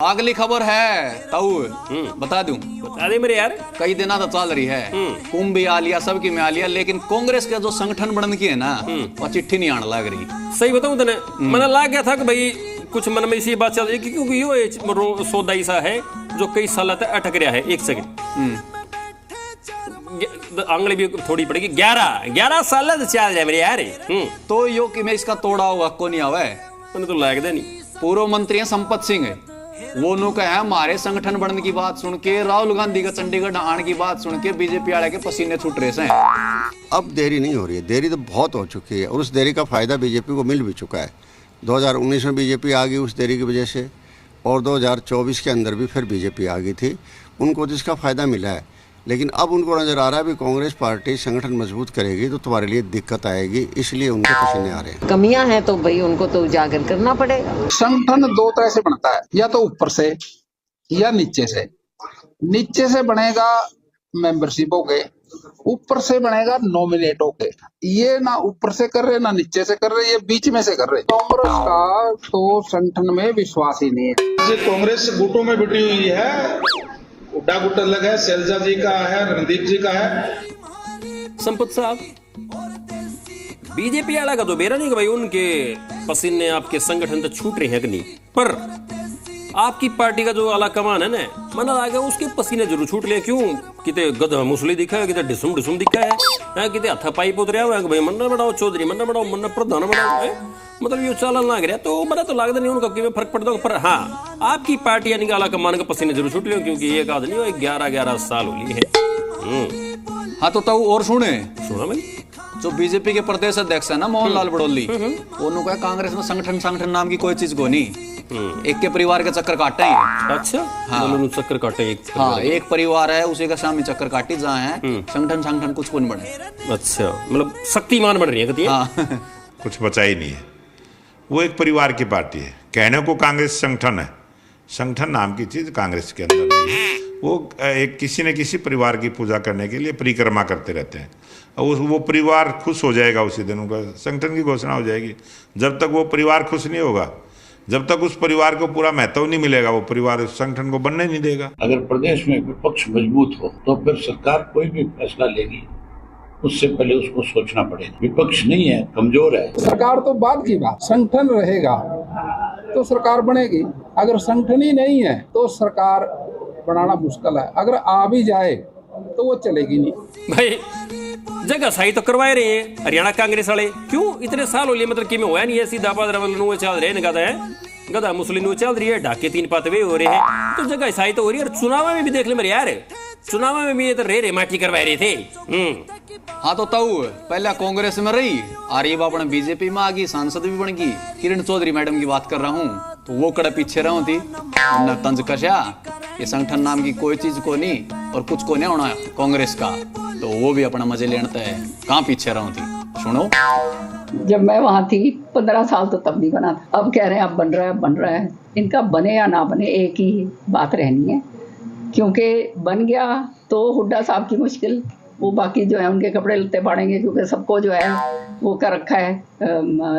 अगली खबर है ताऊ बता दूं। बता दे मेरे यार। कई दिना तो चल रही है कुंभ भी आ लिया सबकी में आ लिया, लेकिन कांग्रेस का जो संगठन बनने की है ना वो चिट्ठी नहीं आने लग रही। सही बताऊं तने मैंने लग गया था कि भाई कुछ मन में इसी बात चल रही है क्योंकि यो सौदा ऐसा है जो कई साल तक अटक रहा है। एक सेकंड आंगली भी थोड़ी पड़ेगी। 11 साल से चल रहा है मेरे यार। तो यो कि मैं इसका तोड़ा हुआ को नहीं आवे मैंने तो लगता नहीं। पूर्व मंत्री संपत सिंह है वो नु कहे हमारे संगठन बनने की बात सुन के राहुल गांधी का चंडीगढ़ आने की बात सुन के बीजेपी वाले के पसीने छूट रहे हैं। अब देरी नहीं हो रही है, देरी तो बहुत हो चुकी है और उस देरी का फायदा बीजेपी को मिल भी चुका है। 2019 में बीजेपी आ गई उस देरी की वजह से, और 2024 के अंदर भी फिर बीजेपी आ गई थी, उनको जिसका फायदा मिला है। लेकिन अब उनको नजर आ रहा है भी कांग्रेस पार्टी संगठन मजबूत करेगी तो तुम्हारे लिए दिक्कत आएगी, इसलिए उनके पसीने आ रहे हैं। कमियां हैं तो भाई उनको तो उजागर करना पड़ेगा। संगठन दो तरह से बनता है, या तो ऊपर से या नीचे से। नीचे से बनेगा मेंबरशिप हो गए, ऊपर से बनेगा नॉमिनेट हो गए। ये ना ऊपर से कर रहे ना नीचे से कर रहे, ये बीच में से कर रहे। कांग्रेस का तो संगठन में विश्वास ही नहीं है। कांग्रेस गुटों में बिटी हुई है, उड्डा गुट अलग है, शैलजा जी का है, रणदीप जी का है। संपत साहब बीजेपी वाला का तो बेरा नहीं कि भाई उनके पसीने आपके संगठन तो छूट रहे हैं कि नहीं, पर आपकी पार्टी का जो आला कमान है ना मना आएगा उसके पसीने जरूर छूट ले। क्यों किते गधा मुसली दिखा है, किते डिसुम दिखा है, किते हथा पाई पोतरिया हुआ है भाई मन्ना बनाओ चौधरी, मन्ना बनाओ, मन्ना प्रधान बनाओ है। मतलब ये चालन लग रहा तो मेरा तो लगता नहीं उनका कि फर्क पड़ता। पर हाँ आपकी पार्टी यानी आला कमान का पसीने जरूर छूट ले, क्योंकि एक आदमी हो 11 साल हो लिए है। हाँ तो ताऊ और सुना भाई जो बीजेपी के प्रदेश अध्यक्ष है ना मोहनलाल बड़ौली, उन्होंने कहा कांग्रेस में संगठन नाम की कोई चीज को नहीं, एक के परिवार के चक्कर काटे ही। अच्छा हाँ चक्कर काटे एक हाँ एक परिवार है उसी का शामी चक्कर काटी जहाँ है संगठन कुछ को नहीं बने। अच्छा मतलब शक्तिमान बन रही है हाँ कुछ बचा ही नहीं है। वो एक परिवार की पार्टी है, कहने को कांग्रेस संगठन है, संगठन नाम की चीज कांग्रेस के अंदर नहीं है। वो एक किसी न किसी परिवार की पूजा करने के लिए परिक्रमा करते रहते हैं और वो परिवार खुश हो जाएगा उसी दिन उनका संगठन की घोषणा हो जाएगी। जब तक वो परिवार खुश नहीं होगा, जब तक उस परिवार को पूरा महत्व नहीं मिलेगा, वो परिवार उस संगठन को बनने नहीं देगा। अगर प्रदेश में विपक्ष मजबूत हो तो फिर सरकार कोई भी फैसला लेगी उससे पहले उसको सोचना पड़ेगा। विपक्ष नहीं है, कमजोर है। सरकार तो बाद की बात, संगठन रहेगा तो सरकार बनेगी। अगर संगठन ही नहीं है तो सरकार बनाना मुश्किल है। अगर आ भी जाए तो वो चलेगी नहीं। भाई जगह सही तो करवाए रहे हैं हरियाणा कांग्रेस वाले, क्यों इतने साल हो लिए मतलब कि में होया नहीं है। सीधा पाद चल रहे हैं गधा मुस्लिम चल रही है, ढाके 3 पातवे हो रहे हैं, तो जगह सही तो हो रही है। और चुनाव में भी देख ले मेरे यार, चुनाव में भी ये तो रे माटी करवाए रहे थे। हाँ तो ताऊ पहले कांग्रेस में रही और ये अपने बीजेपी में आ गई, सांसद भी बन गई। किरण चौधरी मैडम की बात कर रहा हूँ, तो वो कड़ा पीछे रही थी न तंज कशा ये संगठन नाम की कोई चीज को नहीं और कुछ को नहीं होना कांग्रेस का, तो वो भी अपना मजे लेना है। कहाँ पीछे रही थी सुनो। जब मैं वहाँ थी 15 साल तो तब नहीं बना था। अब कह रहे हैं अब बन रहा है। इनका बने या ना बने एक ही बात रहनी है, क्योंकि बन गया तो हुड्डा साहब की मुश्किल, वो बाकी जो है उनके कपड़े लत्ते पाड़ेंगे, क्योंकि सबको जो है वो कर रखा है,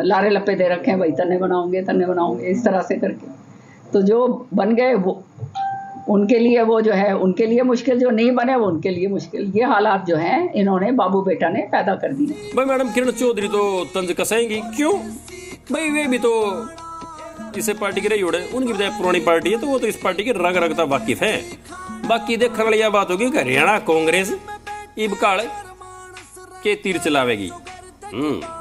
लारे लप्पे दे रखे हैं भाई तन्ने बनाओगे इस तरह से करके। तो जो बन गए वो उनके लिए वो जो है उनके लिए मुश्किल, जो नहीं बने वो उनके लिए मुश्किल। ये हालात जो हैं इन्होंने बाबू बेटा ने पैदा कर दिए। भाई मैडम किरण चौधरी तो तंज कसेंगी क्यों भाई, वे भी तो इसे पार्टी की रही उड़े, उनकी बजाय पुरानी पार्टी है तो वो तो इस पार्टी की रग रगता वाकिफ है। बाकी देखने वाली यह बात होगी कि हरियाणा कांग्रेस इब काल के तीर चलावेगी।